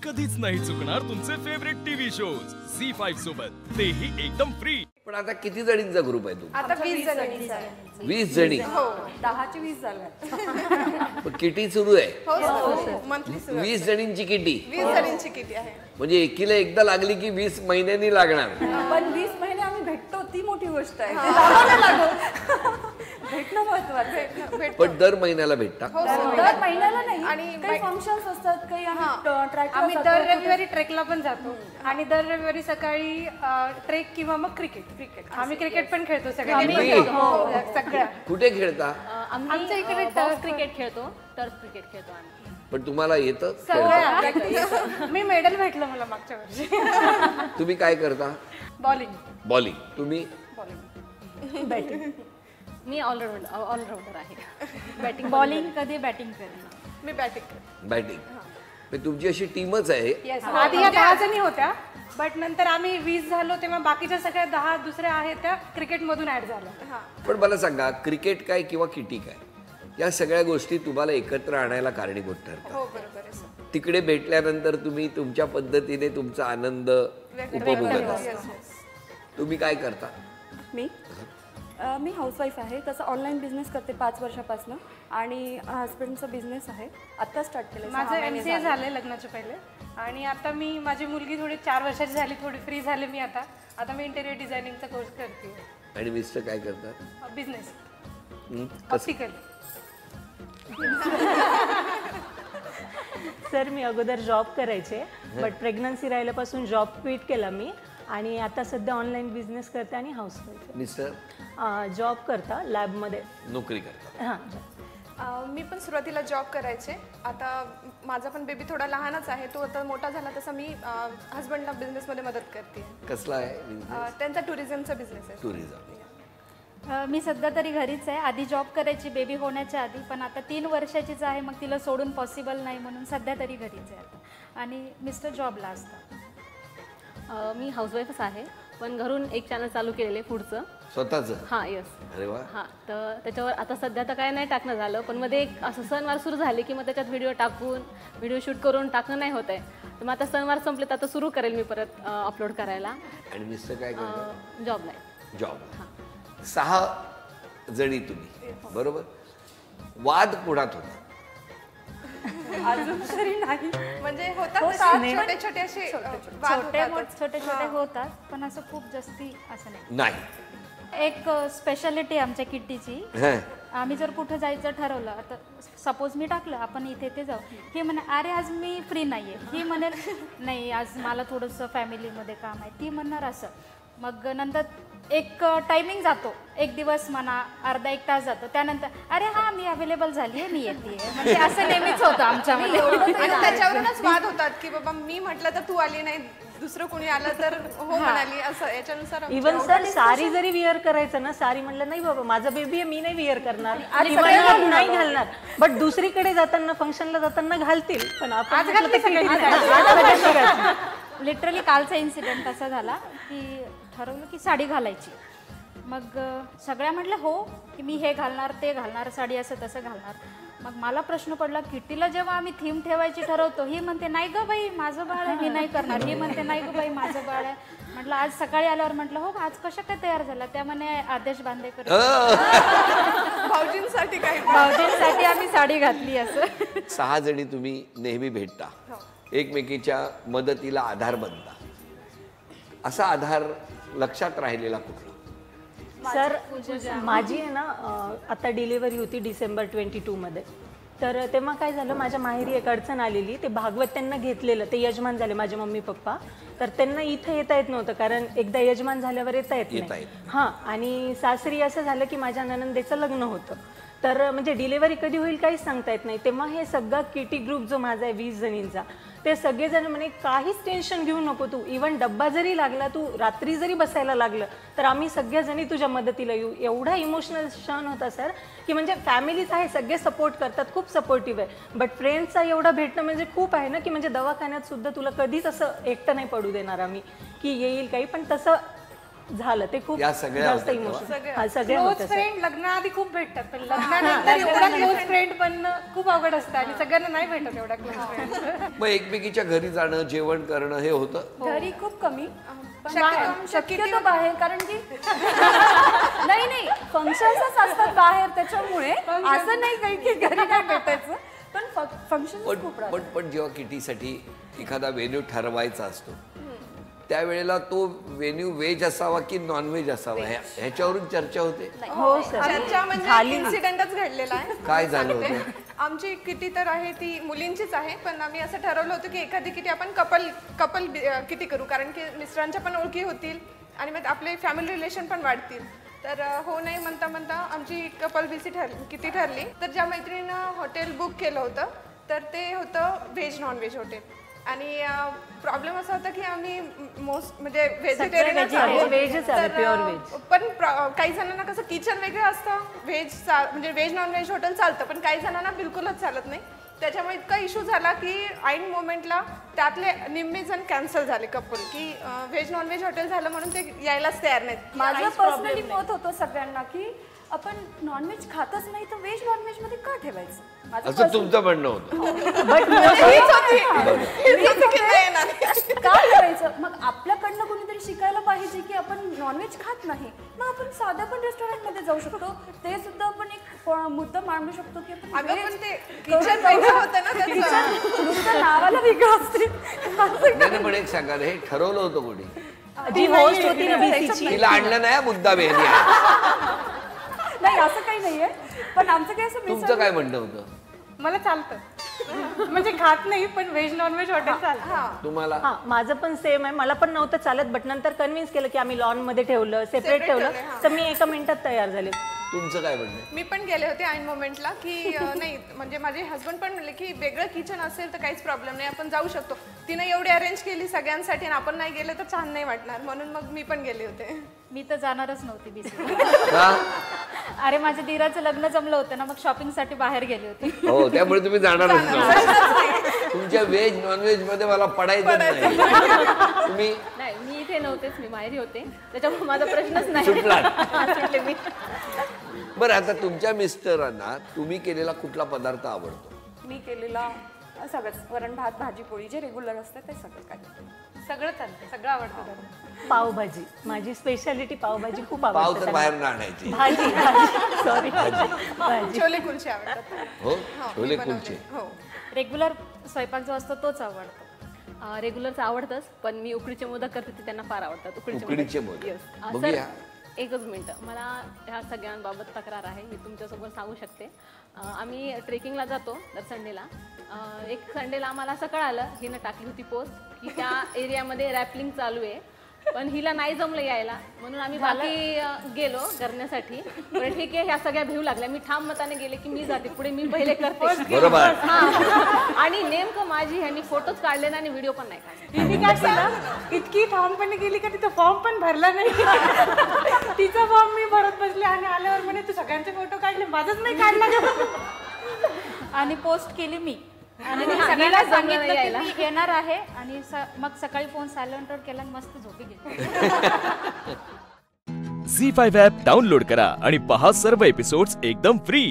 कधीच नाही चुकणार तुमचे फेवरेट टीव्ही शोज झी5 सोबत, तेही एकदम फ्री। पण आता किती जणींचा ग्रुप आहे तुमचा? आता 20 जणींचा 20 जणी? हो 10 चे 20 झाले. पण किटी सुरू आहे? हो मंथली सुरू 20 जणींची किटी? 20 जणींची किटी आहे. म्हणजे एकीला एकदा लागली की 20 महिन्यांनी लागणार? पण 20 महिने आम्ही भेटतो ती मोठी गोष्ट आहे. भेटणं महत्त्वाचं. पण दर महिन्याला भेटता? दर महिन्याला नाही, आणि काही फंक्शन्स असतात, काही आम्ही दर रविवारी ट्रेकला पण जातो आणि दर रविवारी सकाळी ट्रेक किंवा मग क्रिकेट आम्ही क्रिकेट पण खेळतो सगळ्या. कुठे खेळता? आमच्या इकडे टर्फ क्रिकेट खेळतो आम्ही. पण तुम्हाला येतं? सगळ्या मी मेडल भेटलं मला मागच्या वर्षी. तुम्ही काय करता? बॉलिंग. तुम्ही? बॅटिंग. मी ऑलराऊंडर आहे. बॅटिंग बॉलिंग कधी बॅटिंग करणार. मी बॅटिंग. बॅटिंग. तुमची अशी टीमच आहे? आधी या 10 जणी होत्या, बट नंतर आम्ही 20 झालो तेव्हा बाकीच्या सगळ्या 10 दुसऱ्या आहेत त्या क्रिकेट मधून ऍड झाल्या. पण मला सांगा, क्रिकेट काय किंवा किटी काय, या सगळ्या गोष्टी तुम्हाला एकत्र आणायला कारणीभूत ठरतात. हो बरोबर आहे सर. तिकडे भेटल्यानंतर तुम्ही तुमच्या पद्धतीने तुमचा आनंद उपभोगत असता. तुम्ही काय करता? मी हाऊसवाईफ आहे. तसं ऑनलाईन बिझनेस करते 5 वर्षापासून आणि हस्बंडचा बिझनेस आहे. आता स्टार्ट केलं. माझं MCA झालंय लग्नाच्या पहिले आणि आता मी माझी मुलगी थोडी 4 वर्षाची झाली, थोडी फ्री झाली मी आता मी इंटेरियर डिझायनिंगचा कोर्स करते. आणि मिस्टर काय करतात? बिझनेस कसं? सर मी अगोदर जॉब करायचे, बट प्रेग्नन्सी राहिल्यापासून जॉब क्विट केला मी आणि आता सध्या ऑनलाईन बिझनेस करते आणि हाऊसवाईफ. मिस्टर जॉब करता लॅबमध्ये नोकरी करता? हां. मी पण सुरुवातीला जॉब करायचे. आता माझा पण बेबी थोडा लहानच आहे, तो आता मोठा झाला तसं मी हस्बंडला बिझनेसमध्ये मदत करते. कसला आहे? त्यांचा टुरिझमचा बिझनेस आहे. टुरिझम. मी सध्या तरी घरीच आहे. आधी जॉब करायची बेबी होण्याच्या आधी, पण आता 3 वर्षाचीच आहे, मग तिला सोडून पॉसिबल नाही म्हणून सध्या तरी घरीच आहे आता. आणि मिस्टर जॉबला असतात. मी हाऊसवाईफच आहे, पण घरून एक चॅनल चालू केलेलं आहे फूडचं स्वतःचं. हां येस. अरे वा. हां, तर त्याच्यावर आता सध्या तर काय नाही टाकणं झालं, पण मध्ये एक असं सणवार सुरू झाले की मग त्याच्यात व्हिडिओ शूट करून टाकणं नाही होत आहे. तर मग आता सणवार संपले तर आता सुरू करेल मी परत अपलोड करायला. आणि मिस्टर काय करतात? जॉब नाही. जॉब. 6 जणी तुम्ही, बरोबर? वाद कोणात होता? अजून तरी नाही, म्हणजे होतात छोटे छोटे असे छोटे होतात, पण असं खूप जास्ती असं नाही. एक स्पेशालिटी आमच्या किट्टीची, आम्ही जर कुठं जायचं ठरवलं, आता सपोज मी टाकलं आपण इथे ते जाऊ, ही म्हणे अरे आज मी फ्री नाहीये, ही म्हणेल नाही आज मला थोडंसं फॅमिलीमध्ये काम आहे, ती म्हणणार असं. मग नंतर एक टायमिंग जातो, एक दिवस म्हणा अर्धा 1 तास जातो, त्यानंतर अरे हा मी अवेलेबल झाली आहे, मी येते. म्हणजे असं नेहमीच होतं आमच्यामध्ये. आणि त्याच्यावरूनच वाद होतात की बाबा मी म्हटलं तर तू आली नाही, दुसरं कोणी आलं तर हो म्हणाली, असं याच्यानुसार. इव्हन सर साडी जरी विअर करायचं ना, साडी म्हटलं नाही बाबा माझा बेबी आहे मी नाही विअर करणार, नाही घालणार, बट दुसरीकडे जाताना फंक्शनला जाताना घालतील, पण आपण लिटरली कालचा इन्सिडेंट असा झाला की ठरवलं की साडी घालायची. मग सगळ्या म्हटलं हो की मी हे घालणार ते घालणार, साडी असं तसं घालणार. मग मला प्रश्न पडला किट्टीला जेव्हा आम्ही थीम ठेवायची ठरवतो, ही म्हणते नाही ग बाई माझं बाळ आहे मी नाही करणार, ही म्हणते नाही ग बाई माझं बाळ आहे. म्हटलं आज सकाळी आल्यावर म्हटलं हो आज कशा काय तयार झाला, त्या म्हणे आदेश बांदेकर भाऊजींसाठी आम्ही साडी घातली. असं 6 जणी तुम्ही नेहमी भेटता, एकमेकीच्या मदतीला आधार बनता. असा आधार लक्षात राहिलेला कुठला? सर माझी आहे ना आता डिलिव्हरी होती डिसेंबर 22 मध्ये, तर तेव्हा काय झालं माझ्या माहेरी एक अडचण आलेली. ते भागवत त्यांना घेतलेलं, ते यजमान झाले माझे मम्मी पप्पा, तर त्यांना इथं येता येत नव्हतं कारण एकदा यजमान झाल्यावर येता येत नाही. हां, आणि सासरी असं झालं की माझ्या ननंदेचं लग्न होतं, तर म्हणजे डिलिव्हरी कधी होईल काहीच सांगता येत नाही. तेव्हा हे सगळा किटी ग्रुप जो माझा आहे 20 जणींचा, ते सगळेजण म्हणे काहीच टेन्शन घेऊ नको तू, इव्हन डब्बा जरी लागला, तू रात्री जरी बसायला लागलं तर आम्ही सगळ्याजणी तुझ्या मदतीला येऊ. एवढा इमोशनल क्षण होता सर की म्हणजे फॅमिलीच आहे, सगळे सपोर्ट करतात, खूप सपोर्टिव्ह आहे, बट फ्रेंड्सचा एवढा भेटणं म्हणजे खूप आहे ना की म्हणजे दवाखान्यात सुद्धा तुला कधीच असं एकटं नाही पडू देणार आम्ही की येईल काही, पण तसं झालं ते खूप या सगळ्या जास्त होत्या इमोशनल सगळे क्लोज होते फ्रेंड लग्नाआधी खूप भेटतात पण लग्नानंतर एवढा क्लोज फ्रेंड पण खूप अवघड असतं आणि सगळ्यांना नाही भेटत एवढा क्लोज फ्रेंड. मग एकमेकीच्या घरी जाणं, जेवण करणं हे होतं? घरी खूप कमी शक्यतो शक्यतो बाहेर, कारण की नाही फंक्शन्सच असतात बाहेर, त्याच्यामुळे असं नाही काही की घरी काय भेटायचं, पण फंक्शन खूप राहतात. पण जेव्हा किटीसाठी एखादा व्हेन्यू ठरवायचा असतो त्यावेळेला तो व्हेन्यू व्हेज असावा की नॉन व्हेज असावा ह्याच्यावरून चर्चा होते? हो सर चर्चा म्हणजे इन्सिडेंटच घडलेला आहे. काय झालं होतं? आमची किटी तर आहे ती मुलींचीच आहे, पण आम्ही असं ठरवलं होतं की एखादी किटी आपण कपल किटी करू, कारण की मिस्टरांच्या पण ओळखी होतील आणि मग आपले फॅमिली रिलेशन पण वाढतील. तर हो नाही म्हणता म्हणता आमची कपल किटी ठरली. तर ज्या मैत्रिणीनं हॉटेल बुक केलं होतं तर ते होतं व्हेज नॉन व्हेज हॉटेल. आणि प्रॉब्लेम असा होता की आम्ही म्हणजे व्हेजिटेरियन, पण काही जणांना कसं किचन वेगळं असतं, म्हणजे व्हेज नॉन व्हेज हॉटेल चालतं, पण काही जणांना बिलकुलच चालत नाही. त्याच्यामुळे इतका इश्यू झाला की ऐन मोमेंटला त्यातले निम्मे जण कॅन्सल झाले कपल, की व्हेज नॉन व्हेज हॉटेल झालं म्हणून ते यायलाच तयार नाहीत. माझं पर्सनली मत होतं सगळ्यांना की आपण नॉनव्हेज खातच नाही तर व्हेज नॉनव्हेज मध्ये का ठेवायचं, असं तुमचं म्हणणं होतं. का करायचं? मग आपल्याकडनं कोणीतरी शिकायला पाहिजे की आपण नॉनव्हेज खात नाही, मग आपण साध्या पण रेस्टॉरंट मध्ये जाऊ शकतो, ते सुद्धा आपण एक मुद्दा मांडू शकतो की आपण किचन वेगळं होतं ना, नुसतं नावाला वेगळं असते. नाही पण एक सांगा, हे ठरवलं होतं कोणी? जी होस्ट होती ना बीसीची, तिला आणलं नाही मुद्दा वेगळी नाही असं काही नाहीये, पण आमचं काय असं तुमचं काय म्हणणं होतं? मला चालतं म्हणजे खात नाही पण व्हेज नॉन व्हेज हॉटेल चालतं. तुम्हाला? हा माझं पण सेम आहे, मला पण नव्हतं चालत, बट नंतर कन्व्हिन्स केलं की आम्ही लॉन मध्ये ठेवलं, सेपरेट ठेवलं, तर मी एका मिनिटात तयार झाले. तुमचं काय म्हणणं? मी पण गेले होते ऐन मोमेंटला की नाही, म्हणजे माझे हस्बंड पण म्हणले की वेगळं किचन असेल तर काहीच प्रॉब्लेम नाही, आपण जाऊ शकतो. तिने एवढी अरेंज केली सगळ्यांसाठी आणि आपण नाही गेले तर छान नाही वाटणार, म्हणून मग मी पण गेले होते. मी तर जाणारच नव्हती बीसी. का? अरे माझ्या दीराचं लग्न जमलं होतं ना, मग शॉपिंग साठी बाहेर गेले होते. हो, त्यामुळे तुम्ही जाणारच नाही. तुमच्या व्हेज नॉन व्हेज मध्ये मला पडायचं नाही. तुम्ही नाही, मी इथे नव्हतेच, मी बाहेर होते, त्याच्यामुळे माझा प्रश्नच नाही. सुटलात. बरं, आता तुमच्या मिस्टरांना तुम्ही केलेला कुठला पदार्थ आवडतो? मी केलेला सगळंच, वरण भात भाजी पोळी जे रेग्युलर असतं ते सगळं काय सगळं चालतं, सगळं आवडतं त्याला. पावभाजी, माझी स्पेशालिटी पावभाजी खूप पाव आवडते. तर बाहेर ना आणायची. भाजी सॉरी भाजी. छोले कुलचे आवडतात. हो, छोले कुलचे. हो, रेग्युलर स्वयंपाक जो असतो तोच आवडतो. रेग्युलरचं आवडतंच, पण मी उकडीचे मोदक करते ते त्यांना फार आवडतात. उकडीचे मोदक. Yes. बघूया. एकच मिनटं, मला ह्या सगळ्यांबाबत तक्रार आहे, मी तुमच्यासोबत सांगू शकते. आम्ही ट्रेकिंगला जातो दर संडेला. एक संडेला आम्हाला असं कळालं, हिनं टाकली होती पोस्ट की त्या एरियामध्ये रॅपलिंग चालू आहे, पण हिला नाही जमलं यायला, म्हणून आम्ही बाकी गेलो करण्यासाठी. बरं ठीक आहे, ह्या सगळ्या भिऊ लागल्या. मी ठाम मताने गेले की मी जाते पुढे, मी पहिले करते. बरोबर. आणि नेमकं माझी ह्यांनी फोटोच काढले ना आणि व्हिडिओ पण नाही काढले. तिने काय केलं, इतकी ठामपणे गेली का तिचा फॉर्म पण भरला नाही. तिचा फॉर्म मी भरत बसले आणि आल्यावर म्हणे तू सगळ्यांचे फोटो काढले, माझंच नाही काढला. आणि पोस्ट केली मी आणि हा, सगळ्यांना हिला जमलं सांगितलं नाही की यायला. मी येणार आहे आणि मग सकाळी फोन सायलेंटवर केला आणि मस्त झोपी गेली. झी5 ॲप डाउनलोड करा आणि पहा सर्व एपिसोड्स एकदम फ्री.